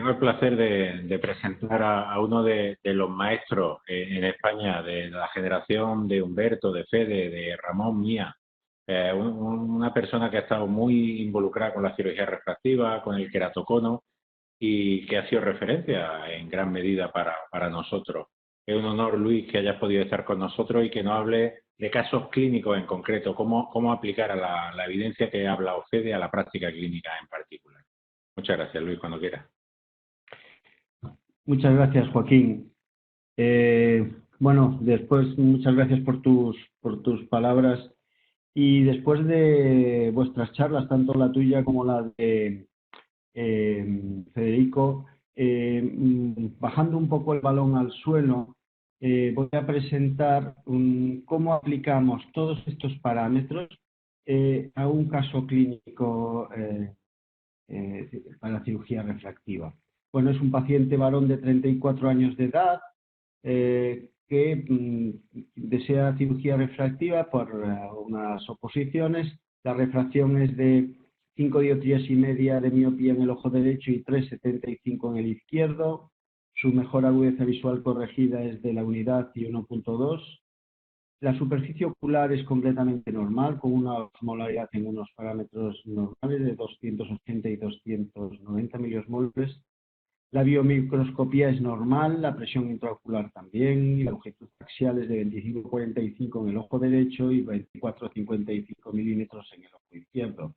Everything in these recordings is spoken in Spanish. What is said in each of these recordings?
tengo el placer de presentar a uno de los maestros en España de la generación de Humberto, de Fede, de Ramón, mía. Una persona que ha estado muy involucrada con la cirugía refractiva, con el queratocono y que ha sido referencia en gran medida para nosotros. Es un honor, Luis, que hayas podido estar con nosotros y que nos hable de casos clínicos en concreto, cómo aplicar a la evidencia que habla Fede a la práctica clínica en particular. Muchas gracias, Luis, cuando quieras. Muchas gracias, Joaquín. Bueno, después, muchas gracias por tus palabras. Y después de vuestras charlas, tanto la tuya como la de Federico, bajando un poco el balón al suelo, voy a presentar cómo aplicamos todos estos parámetros a un caso clínico para cirugía refractiva. Bueno, es un paciente varón de 34 años de edad que desea cirugía refractiva por unas oposiciones. La refracción es de 5 dioptrías y media de miopía en el ojo derecho y 3,75 en el izquierdo. Su mejor agudeza visual corregida es de la unidad y 1,2. La superficie ocular es completamente normal, con una osmolaridad en unos parámetros normales de 280 y 290 miliosmoles. La biomicroscopía es normal, la presión intraocular también, y la longitud axial es de 25,45 en el ojo derecho y 24,55 milímetros en el ojo izquierdo.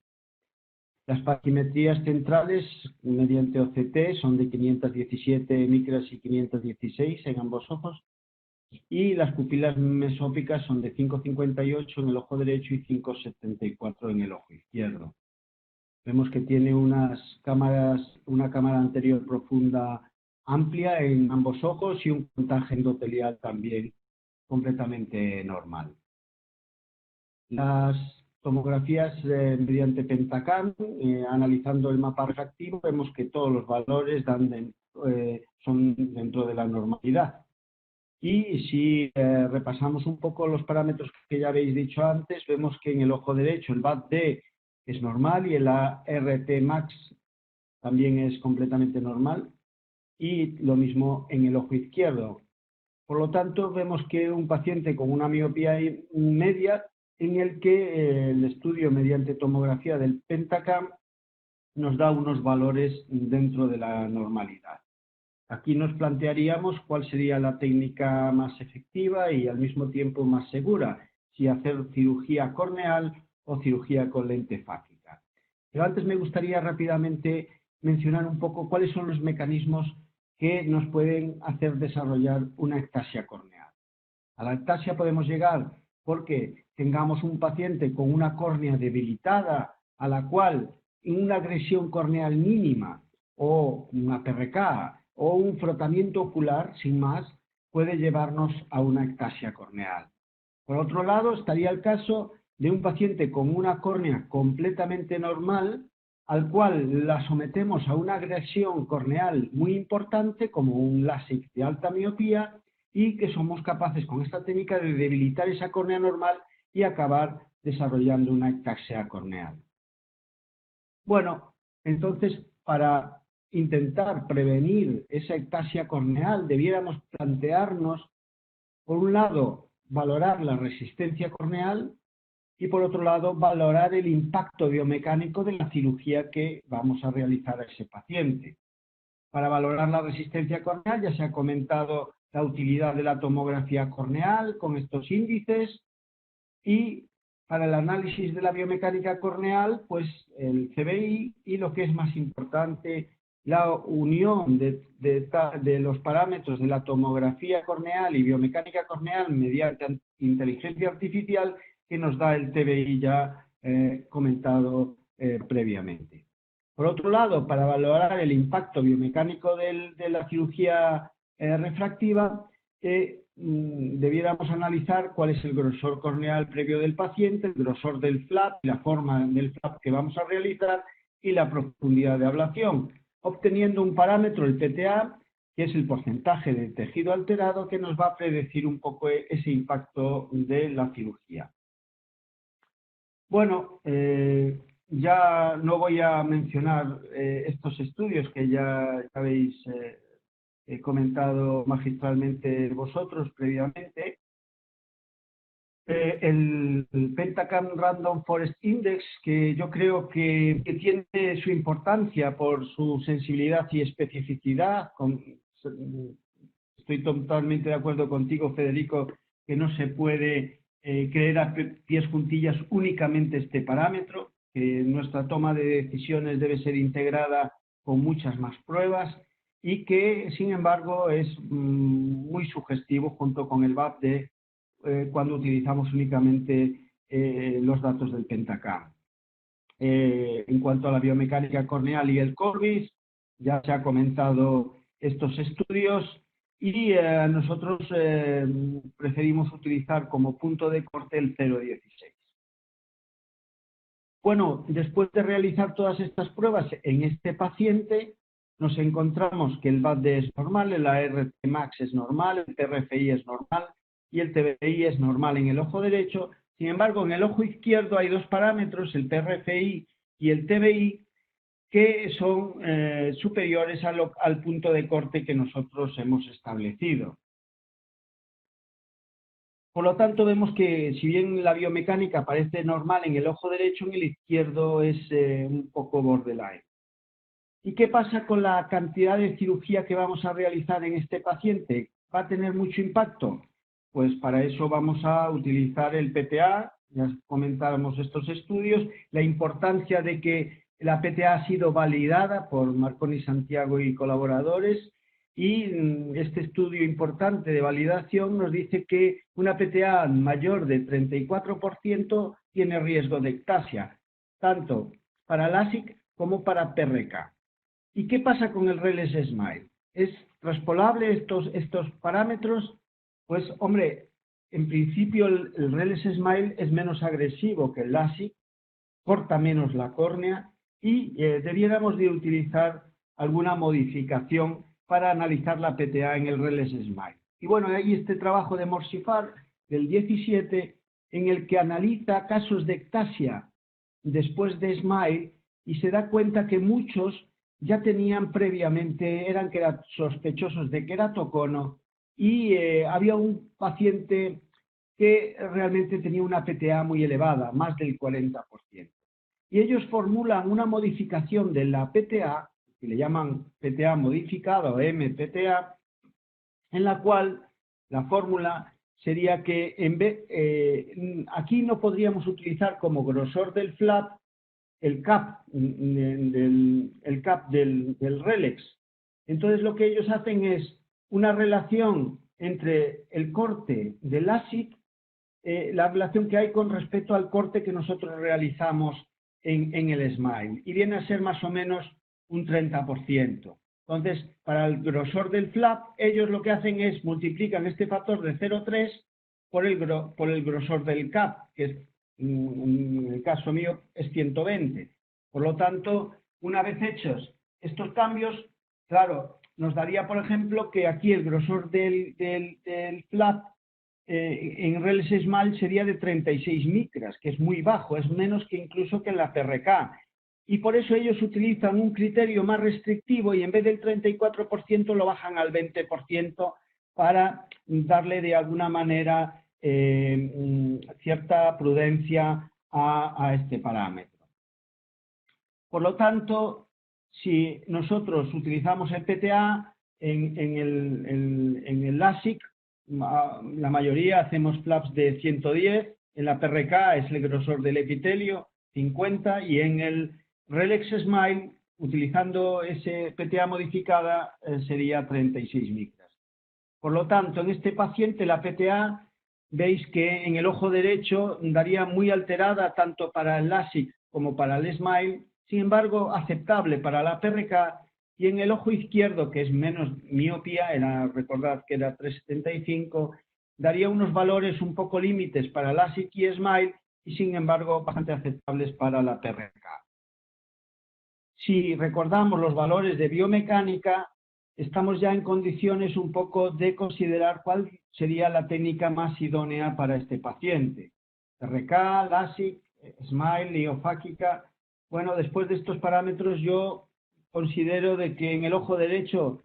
Las paquimetrías centrales mediante OCT son de 517 micras y 516 en ambos ojos, y las pupilas mesópicas son de 5,58 en el ojo derecho y 5,74 en el ojo izquierdo. Vemos que tiene una cámara anterior profunda amplia en ambos ojos y un puntaje endotelial también completamente normal. Las tomografías mediante Pentacam, analizando el mapa refractivo, vemos que todos los valores son dentro de la normalidad. Y si repasamos un poco los parámetros que ya habéis dicho antes, vemos que en el ojo derecho el VAD-D es normal y el ART max también es completamente normal, y lo mismo en el ojo izquierdo. Por lo tanto, vemos que un paciente con una miopía media, en el que el estudio mediante tomografía del Pentacam nos da unos valores dentro de la normalidad. Aquí nos plantearíamos cuál sería la técnica más efectiva y al mismo tiempo más segura, si hacer cirugía corneal o cirugía con lente fácica. Pero antes me gustaría rápidamente mencionar un poco cuáles son los mecanismos que nos pueden hacer desarrollar una ectasia corneal. A la ectasia podemos llegar porque tengamos un paciente con una córnea debilitada, a la cual una agresión corneal mínima o una PRK o un frotamiento ocular, sin más, puede llevarnos a una ectasia corneal. Por otro lado, estaría el caso de un paciente con una córnea completamente normal, al cual la sometemos a una agresión corneal muy importante, como un LASIK de alta miopía, y que somos capaces con esta técnica de debilitar esa córnea normal y acabar desarrollando una ectasia corneal. Bueno, entonces, para intentar prevenir esa ectasia corneal, debiéramos plantearnos, por un lado, valorar la resistencia corneal y, por otro lado, valorar el impacto biomecánico de la cirugía que vamos a realizar a ese paciente. Para valorar la resistencia corneal ya se ha comentado la utilidad de la tomografía corneal con estos índices, y para el análisis de la biomecánica corneal, pues el CBI, y lo que es más importante, la unión de los parámetros de la tomografía corneal y biomecánica corneal mediante inteligencia artificial, que nos da el TBI ya comentado previamente. Por otro lado, para valorar el impacto biomecánico de la cirugía refractiva, debiéramos analizar cuál es el grosor corneal previo del paciente, el grosor del flap, la forma del flap que vamos a realizar y la profundidad de ablación, obteniendo un parámetro, el PTA, que es el porcentaje de tejido alterado, que nos va a predecir un poco ese impacto de la cirugía. Bueno, ya no voy a mencionar estos estudios que ya habéis comentado magistralmente vosotros previamente. El Pentacam Random Forest Index, que yo creo que tiene su importancia por su sensibilidad y especificidad. Estoy totalmente de acuerdo contigo, Federico, que no se puede creer a pies juntillas únicamente este parámetro, que nuestra toma de decisiones debe ser integrada con muchas más pruebas y que, sin embargo, es muy sugestivo junto con el VAP cuando utilizamos únicamente los datos del Pentacam. En cuanto a la biomecánica corneal y el Corbis, ya se ha comentado estos estudios y nosotros preferimos utilizar como punto de corte el 0,16. Bueno, después de realizar todas estas pruebas en este paciente, nos encontramos que el VAD es normal, el ART max es normal, el TRFI es normal y el TBI es normal en el ojo derecho. Sin embargo, en el ojo izquierdo hay dos parámetros, el TRFI y el TBI, que son superiores al punto de corte que nosotros hemos establecido. Por lo tanto, vemos que si bien la biomecánica parece normal en el ojo derecho, en el izquierdo es un poco borderline. ¿Y qué pasa con la cantidad de cirugía que vamos a realizar en este paciente? ¿Va a tener mucho impacto? Pues para eso vamos a utilizar el PTA, ya comentábamos estos estudios, la importancia de que la PTA ha sido validada por Marconi Santiago y colaboradores, y este estudio importante de validación nos dice que una PTA mayor de 34% tiene riesgo de ectasia, tanto para LASIK como para PRK. ¿Y qué pasa con el RELES SMILE? ¿Es traspolable estos parámetros? Pues, hombre, en principio el RELES SMILE es menos agresivo que el LASIK, corta menos la córnea y debiéramos de utilizar alguna modificación para analizar la PTA en el RELES SMILE. Y bueno, hay este trabajo de Morsifar del 17 en el que analiza casos de ectasia después de SMILE y se da cuenta que muchos ya tenían previamente, eran sospechosos de queratocono y había un paciente que realmente tenía una PTA muy elevada, más del 40%. Y ellos formulan una modificación de la PTA, que le llaman PTA modificada o MPTA, en la cual la fórmula sería que aquí no podríamos utilizar como grosor del flap el cap del RELEX. Entonces lo que ellos hacen es una relación entre el corte del LASIK, la relación que hay con respecto al corte que nosotros realizamos en el SMILE, y viene a ser más o menos un 30%. Entonces, para el grosor del flap, ellos lo que hacen es multiplican este factor de 0,3 por el grosor del cap, que es, en el caso mío es 120. Por lo tanto, una vez hechos estos cambios, claro, nos daría, por ejemplo, que aquí el grosor del flap en RELES SMILE sería de 36 micras, que es muy bajo, es menos que incluso que en la PRK. Y por eso ellos utilizan un criterio más restrictivo y en vez del 34% lo bajan al 20% para darle de alguna manera cierta prudencia a este parámetro. Por lo tanto, si nosotros utilizamos el PTA en el LASIK, la mayoría hacemos flaps de 110, en la PRK es el grosor del epitelio, 50, y en el RELEX SMILE, utilizando ese PTA modificada, sería 36 micras. Por lo tanto, en este paciente la PTA, veis que en el ojo derecho daría muy alterada tanto para el LASIK como para el SMILE, sin embargo, aceptable para la PRK, y en el ojo izquierdo, que es menos miopía, recordad que era 3,75, daría unos valores un poco límites para LASIK y SMILE, y sin embargo bastante aceptables para la PRK. Si recordamos los valores de biomecánica, estamos ya en condiciones un poco de considerar cuál sería la técnica más idónea para este paciente. PRK, LASIK, SMILE, liofáquica. Bueno, después de estos parámetros yo considero de que en el ojo derecho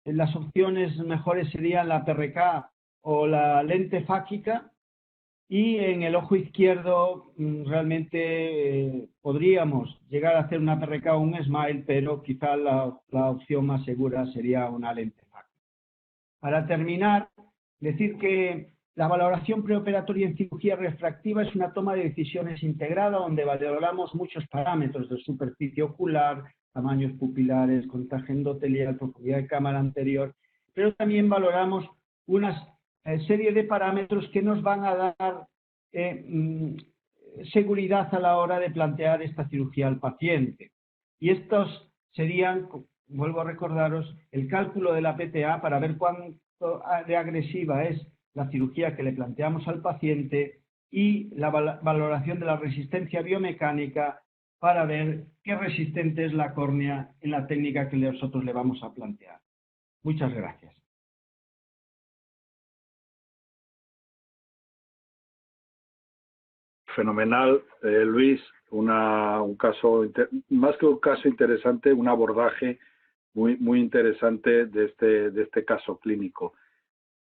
las opciones mejores serían la PRK o la lente fáquica, y en el ojo izquierdo realmente podríamos llegar a hacer una PRK o un SMILE, pero quizá la opción más segura sería una lente fáquica. Para terminar, decir que la valoración preoperatoria en cirugía refractiva es una toma de decisiones integrada donde valoramos muchos parámetros de superficie ocular, tamaños pupilares, contagio endotelial, profundidad de cámara anterior, pero también valoramos una serie de parámetros que nos van a dar seguridad a la hora de plantear esta cirugía al paciente. Y estos serían, vuelvo a recordaros, el cálculo de la PTA para ver cuánto de agresiva es la cirugía que le planteamos al paciente, y la valoración de la resistencia biomecánica para ver qué resistente es la córnea en la técnica que nosotros le vamos a plantear. Muchas gracias. Fenomenal, Luis, un caso, más que un caso interesante, un abordaje muy interesante de este caso clínico.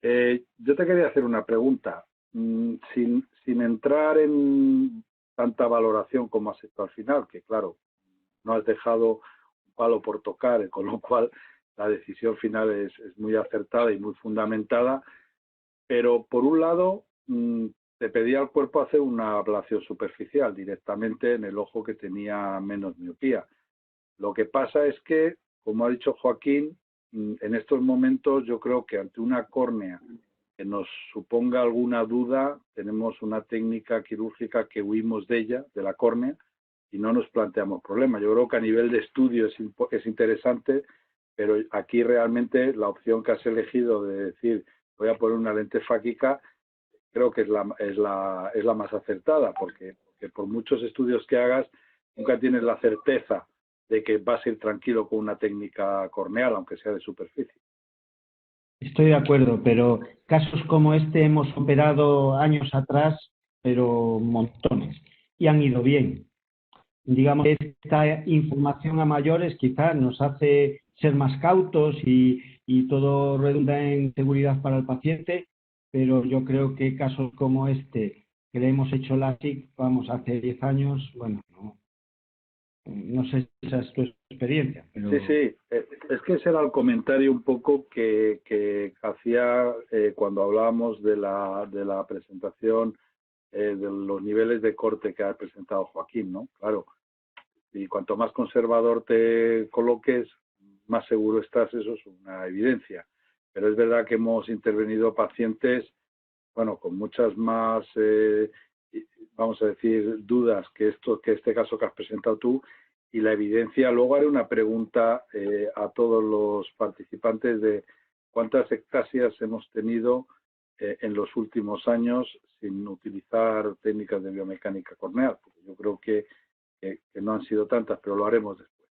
Yo te quería hacer una pregunta, sin entrar en tanta valoración como has hecho al final, que claro, no has dejado un palo por tocar, con lo cual la decisión final es muy acertada y muy fundamentada, pero por un lado te pedía al cuerpo hacer una ablación superficial directamente en el ojo que tenía menos miopía. Lo que pasa es que, como ha dicho Joaquín, en estos momentos yo creo que ante una córnea que nos suponga alguna duda, tenemos una técnica quirúrgica que huimos de ella, de la córnea, y no nos planteamos problemas. Yo creo que a nivel de estudio es interesante, pero aquí realmente la opción que has elegido de decir voy a poner una lente fáquica, creo que es la más acertada, porque por muchos estudios que hagas, nunca tienes la certeza de que vas a ir tranquilo con una técnica corneal, aunque sea de superficie. Estoy de acuerdo, pero casos como este hemos operado años atrás, pero montones, y han ido bien. Digamos que esta información a mayores quizás nos hace ser más cautos y todo redunda en seguridad para el paciente, pero yo creo que casos como este, que le hemos hecho LASIK, vamos, hace 10 años, bueno, no sé si esa es tu experiencia. Pero... Sí, es que ese era el comentario un poco que hacía cuando hablábamos de la presentación de los niveles de corte que ha presentado Joaquín, ¿no? Claro, y cuanto más conservador te coloques, más seguro estás, eso es una evidencia. Pero es verdad que hemos intervenido pacientes, bueno, con muchas más, vamos a decir, dudas que este caso que has presentado tú, y la evidencia. Luego haré una pregunta a todos los participantes de cuántas ectasias hemos tenido en los últimos años sin utilizar técnicas de biomecánica corneal, porque yo creo que no han sido tantas, pero lo haremos después.